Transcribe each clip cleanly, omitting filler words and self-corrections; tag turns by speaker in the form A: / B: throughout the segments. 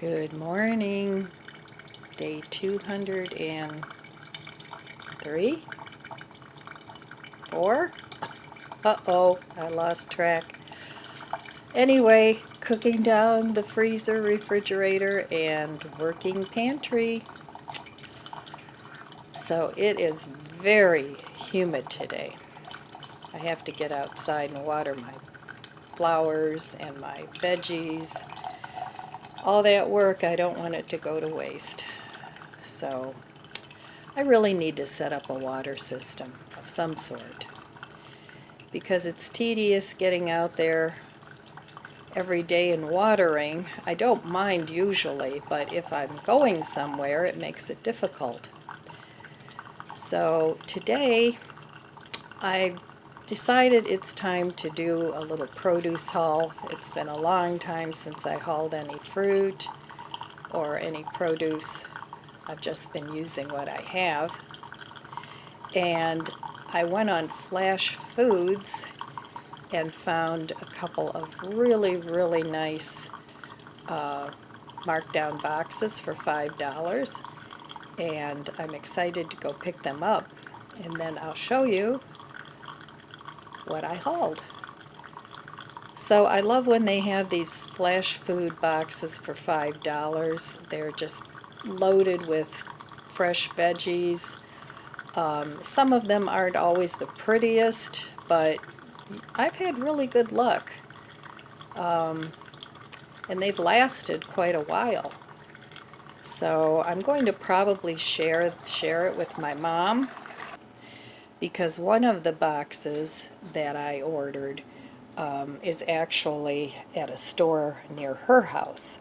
A: Good morning, day 203, 4? Uh-oh, I lost track. Anyway, cooking down the freezer, refrigerator, and working pantry. So it is very humid today. I have to get outside and water my flowers and my veggies. All that work, I don't want it to go to waste. So I really need to set up a water system of some sort because it's tedious getting out there every day and watering. I don't mind usually, but if I'm going somewhere, it makes it difficult. So today I decided it's time to do a little produce haul. It's been a long time since I hauled any fruit or any produce. I've just been using what I have. And I went on Flash Foods and found a couple of really nice markdown boxes for $5. And I'm excited to go pick them up. And then I'll show you what I hauled. So I love when they have these Flash Food boxes for $5. They're just loaded with fresh veggies. Some of them aren't always the prettiest, but I've had really good luck. And they've lasted quite a while. So I'm going to probably share it with my mom, because one of the boxes that I ordered is actually at a store near her house.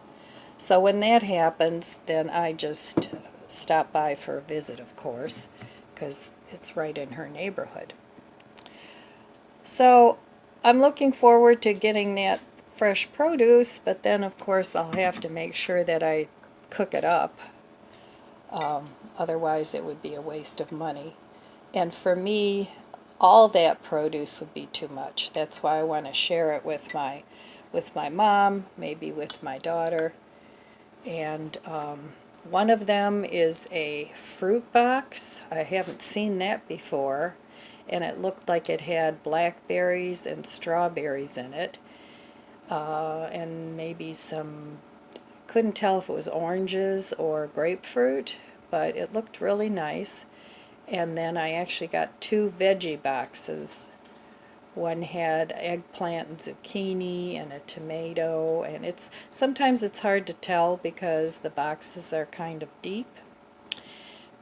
A: So when that happens, then I just stop by for a visit, of course, because it's right in her neighborhood. So I'm looking forward to getting that fresh produce, but then of course I'll have to make sure that I cook it up. Otherwise it would be a waste of money. And for me, all that produce would be too much. That's why I want to share it with my mom, maybe with my daughter. And one of them is a fruit box. I haven't seen that before. And it looked like it had blackberries and strawberries in it. And maybe some, couldn't tell if it was oranges or grapefruit, but it looked really nice. And then I actually got two veggie boxes. One had eggplant and zucchini and a tomato, and sometimes it's hard to tell because the boxes are kind of deep.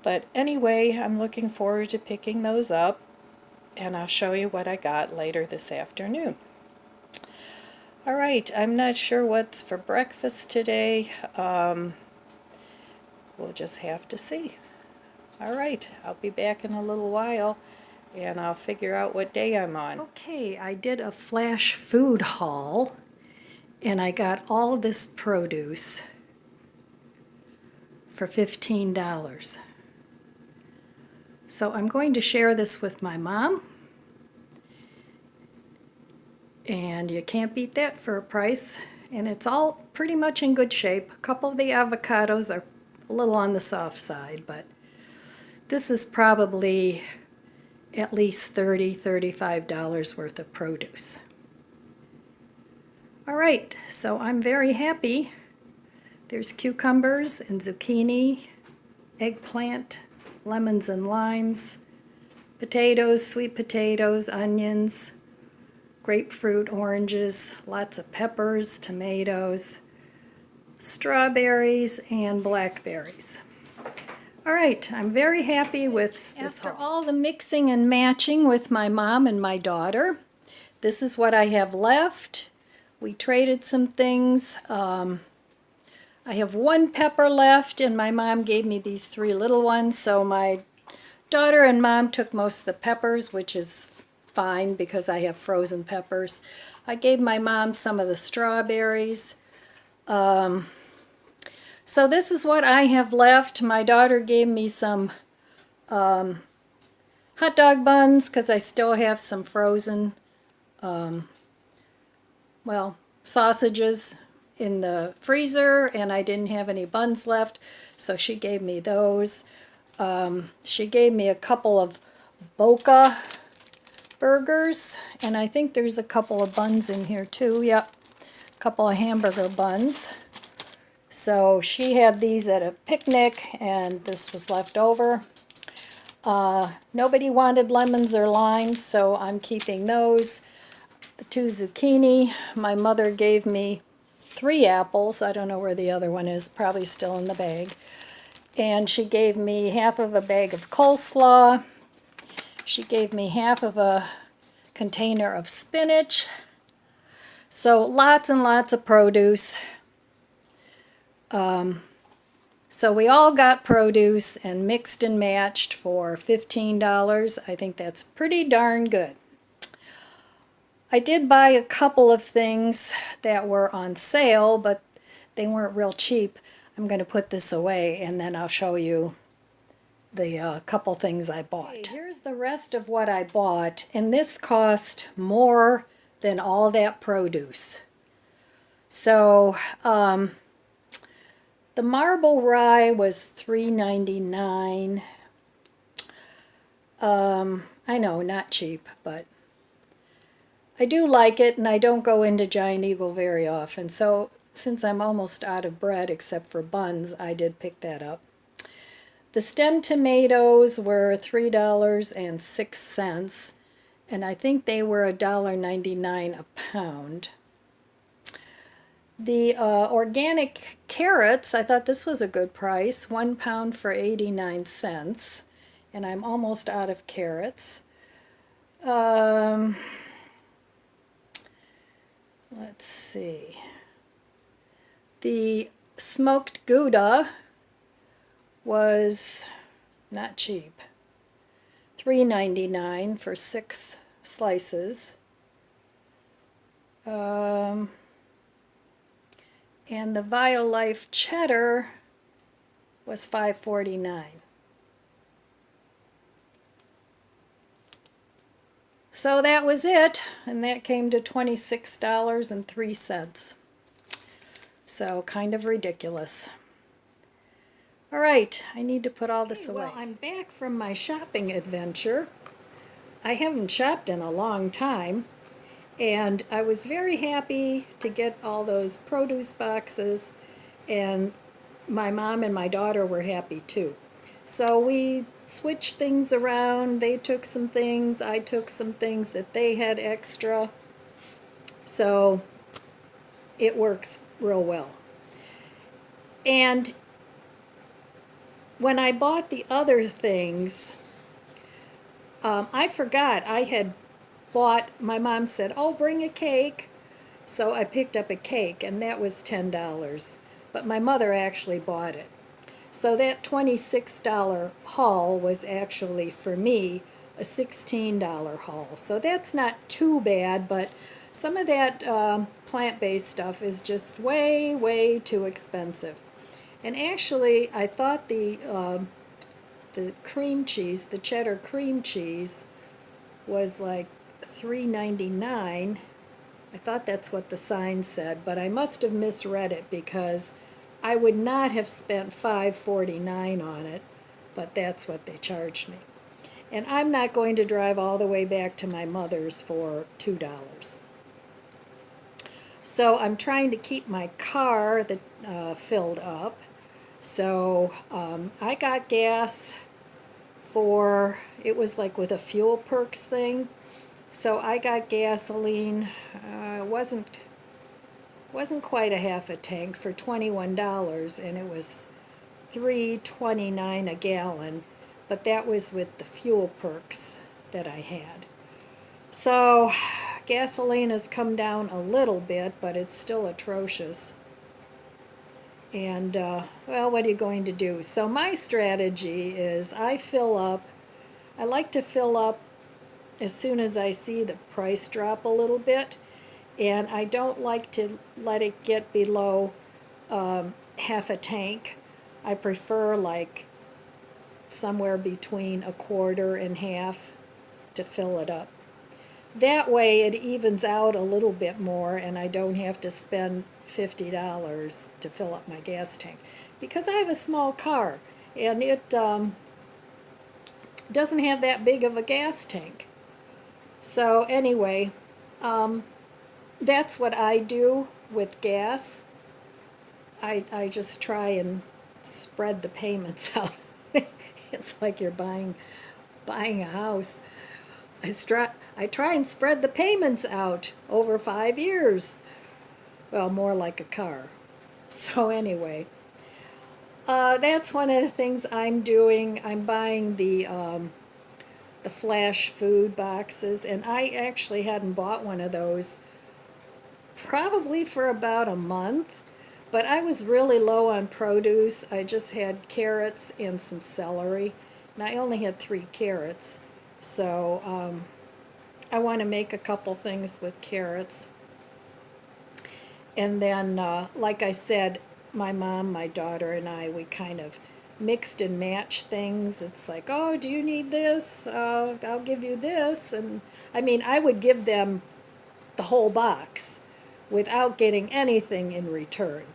A: But anyway, I'm looking forward to picking those up, and I'll show you what I got later this afternoon. All right, I'm not sure what's for breakfast today. We'll just have to see. All right, I'll be back in a little while, and I'll figure out what day I'm on. Okay, I did a Flash Food haul, and I got all this produce for $15. So I'm going to share this with my mom, and you can't beat that for a price, and it's all pretty much in good shape. A couple of the avocados are a little on the soft side, but this is probably at least $30, $35 worth of produce. All right, so I'm very happy. There's cucumbers and zucchini, eggplant, lemons and limes, potatoes, sweet potatoes, onions, grapefruit, oranges, lots of peppers, tomatoes, strawberries, and blackberries. All right, I'm very happy with this haul. After all the mixing and matching with my mom and my daughter, this is what I have left. We traded some things. I have one pepper left, and my mom gave me these three little ones, so my daughter and mom took most of the peppers, which is fine because I have frozen peppers. I gave my mom some of the strawberries. So this is what I have left. My daughter gave me some hot dog buns because I still have some frozen, sausages in the freezer, and I didn't have any buns left, so she gave me those. She gave me a couple of Boca burgers, and I think there's a couple of buns in here too. Yep, a couple of hamburger buns. So she had these at a picnic, and this was left over. Nobody wanted lemons or limes, so I'm keeping those. The 2 zucchini. My mother gave me 3 apples. I don't know where the other one is, probably still in the bag. And she gave me half of a bag of coleslaw. She gave me half of a container of spinach. So lots and lots of produce. So we all got produce and mixed and matched for $15. I think that's pretty darn good. I did buy a couple of things that were on sale, but they weren't real cheap. I'm going to put this away, and then I'll show you the couple things I bought. Okay, here's the rest of what I bought, and this cost more than all that produce. So, the marble rye was $3.99. I know, not cheap, but I do like it, and I don't go into Giant Eagle very often. So since I'm almost out of bread except for buns, I did pick that up. The stem tomatoes were $3.06, and I think they were $1.99 a pound. The organic carrots, I thought this was a good price, 1 pound for 89 cents, and I'm almost out of carrots. Let's see. The smoked Gouda was not cheap, $3.99 for 6 slices. And the Violife cheddar was $5.49. So that was it, and that came to $26.03. So kind of ridiculous. All right, I need to put all this away. Well, I'm back from my shopping adventure. I haven't shopped in a long time. And I was very happy to get all those produce boxes, and my mom and my daughter were happy too. So we switched things around. They took some things, I took some things that they had extra. So it works real well. And when I bought the other things, I forgot I had bought, my mom said, oh, bring a cake. So I picked up a cake, and that was $10. But my mother actually bought it. So that $26 haul was actually, for me, a $16 haul. So that's not too bad, but some of that plant-based stuff is just way, way too expensive. And actually, I thought the cream cheese, the cheddar cream cheese, was like $3.99. I thought that's what the sign said, but I must have misread it because I would not have spent $5.49 on it, but that's what they charged me. And I'm not going to drive all the way back to my mother's for $2. So I'm trying to keep my car filled up. So I got gas for, it was like with a Fuel Perks thing. So I got gasoline, wasn't quite a half a tank for $21, and it was $3.29 a gallon, but that was with the Fuel Perks that I had. So gasoline has come down a little bit, but it's still atrocious. And, well, what are you going to do? So my strategy is I like to fill up as soon as I see the price drop a little bit, and I don't like to let it get below half a tank. I prefer like somewhere between a quarter and half to fill it up. That way it evens out a little bit more, and I don't have to spend $50 to fill up my gas tank because I have a small car and it doesn't have that big of a gas tank. So anyway, that's what I do with gas. I just try and spread the payments out. It's like you're buying a house. I try and spread the payments out over 5 years. Well, more like a car. So anyway, that's one of the things I'm doing. I'm buying the flash food boxes, and I actually hadn't bought one of those probably for about a month. But I was really low on produce. I just had carrots and some celery, and I only had 3 carrots. So I want to make a couple things with carrots. And then, like I said, my mom, my daughter, and I, we kind of mixed and matched things. It's like, oh, do you need this? I'll give you this. And I mean, I would give them the whole box without getting anything in return.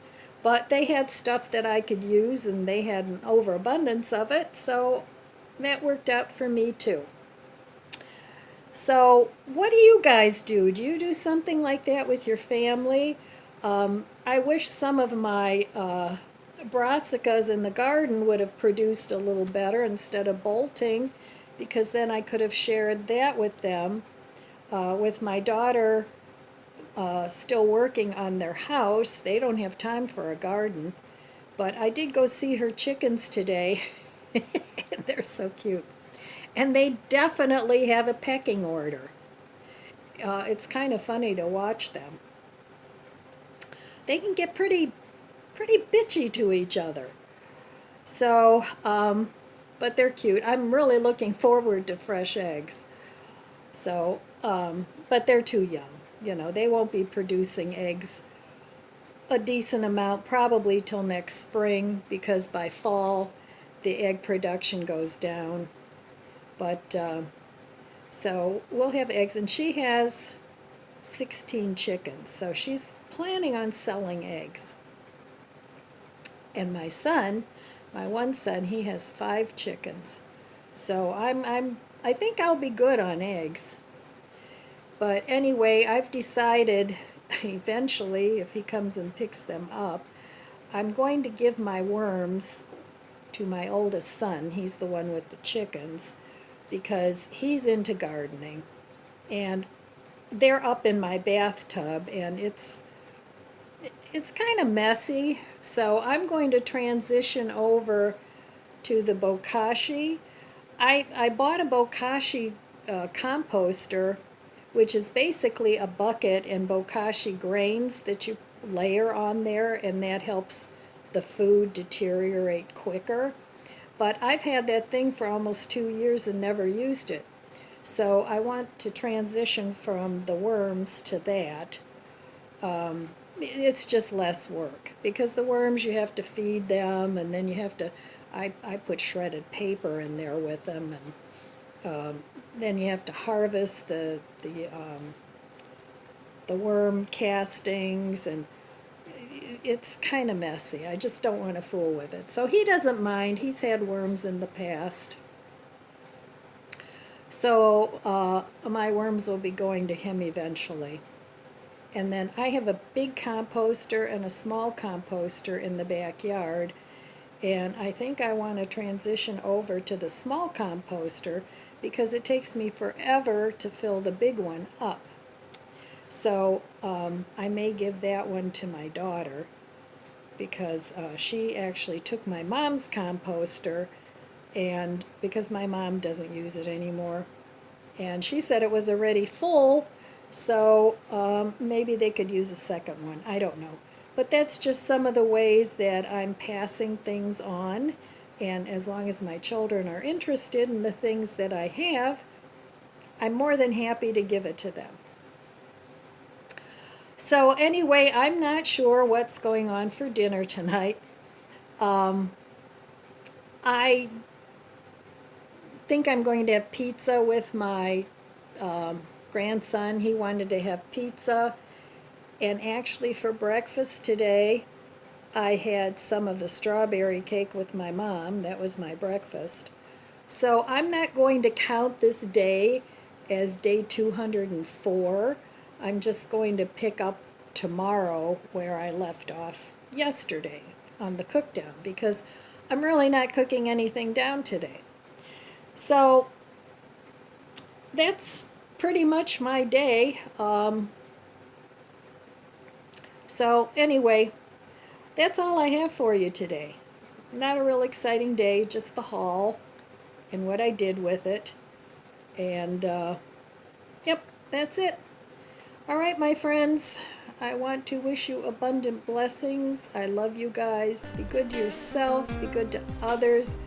A: But they had stuff that I could use, and they had an overabundance of it, so that worked out for me too. So, what do you guys do? Do you do something like that with your family? I wish some of my brassicas in the garden would have produced a little better instead of bolting, because then I could have shared that with them. With my daughter still working on their house, they don't have time for a garden. But I did go see her chickens today. They're so cute. And they definitely have a pecking order. It's kind of funny to watch them. They can get pretty bitchy to each other. So, but they're cute. I'm really looking forward to fresh eggs. So, but they're too young. You know, they won't be producing eggs a decent amount probably till next spring, because by fall the egg production goes down. But so we'll have eggs, and she has 16 chickens, so she's planning on selling eggs. And my son, my one son, he has 5 chickens. So I think I'll be good on eggs. But anyway, I've decided eventually, if he comes and picks them up, I'm going to give my worms to my oldest son. He's the one with the chickens, because he's into gardening. And they're up in my bathtub, and it's kind of messy. So I'm going to transition over to the Bokashi. I bought a Bokashi composter, which is basically a bucket and Bokashi grains that you layer on there, and that helps the food deteriorate quicker. But I've had that thing for almost 2 years and never used it. So I want to transition from the worms to that. It's just less work, because the worms, you have to feed them, and then you have to, I put shredded paper in there with them, and then you have to harvest the worm castings, and it's kind of messy. I just don't want to fool with it. So he doesn't mind. He's had worms in the past. So my worms will be going to him eventually. And then I have a big composter and a small composter in the backyard. And I think I want to transition over to the small composter, because it takes me forever to fill the big one up. So I may give that one to my daughter, because she actually took my mom's composter, and because my mom doesn't use it anymore, and she said it was already full, so maybe they could use a second one. I don't know. But that's just some of the ways that I'm passing things on, and as long as my children are interested in the things that I have, I'm more than happy to give it to them. So anyway, I'm not sure what's going on for dinner tonight. I think I'm going to have pizza with my grandson. He wanted to have pizza, And actually for breakfast today, I had some of the strawberry cake with my mom. That was my breakfast. So I'm not going to count this day as day 204. I'm just going to pick up tomorrow where I left off yesterday on the cook down, because I'm really not cooking anything down today. So that's pretty much my day. So anyway, that's all I have for you today. Not a real exciting day, just the haul and what I did with it. And yep, that's it. All right, my friends, I want to wish you abundant blessings. I love you guys. Be good to yourself. Be good to others.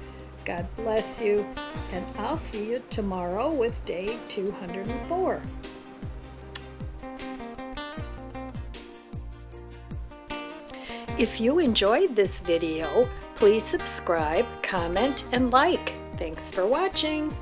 A: God bless you. And I'll see you tomorrow with day 204. If you enjoyed this video, please subscribe, comment, and like. Thanks for watching.